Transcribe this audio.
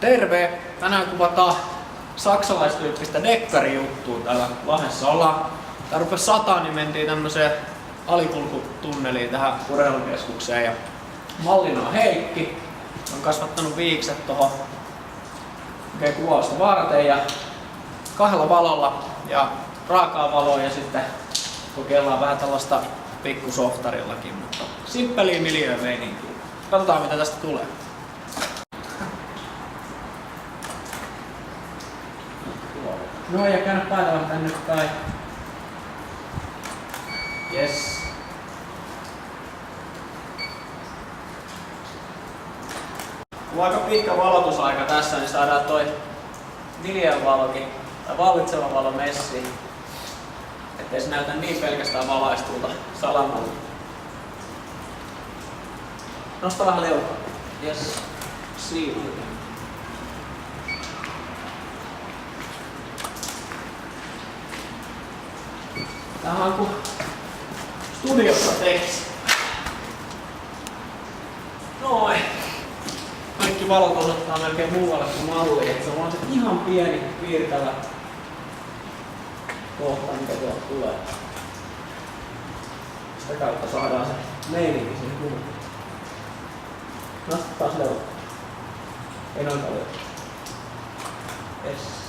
Terve! Tänään kuvataan saksalaistyyppistä dekkarijuttua täällä Lahdessa. Tää rupesi sataa, niin mentiin tämmöiseen alikulkutunneliin tähän urheilukeskukseen. Ja mallina on Heikki. On kasvattanut viikset tohon kuvausta varten ja kahdella valolla ja raakaa valoa ja sitten kokeillaan vähän tällaista pikkusoftarillakin, mutta simppeliä miljöömeininkiä. Katsotaan mitä tästä tulee. No ja käännä päätä vähän tänne päin. Yes. Kun on aika pitkä valotusaika tässä, niin saadaan toi miljöövalokin tai vallitseva valo messiin. Ettei se näytä niin pelkästään valaistulta salamalla. Nosta vähän leukaa. Yes. Siinä. Tämähän on kuin studiossa teksti. Noin. Kaikki valot osoittaa melkein muualle kuin malli. Et se on vaan se ihan pieni piirtävä kohta, mikä tuolta tulee. Sitä kautta saadaan se meininki siihen kuvaan. Nosta taas leukaa. Ei noin paljon. Yes.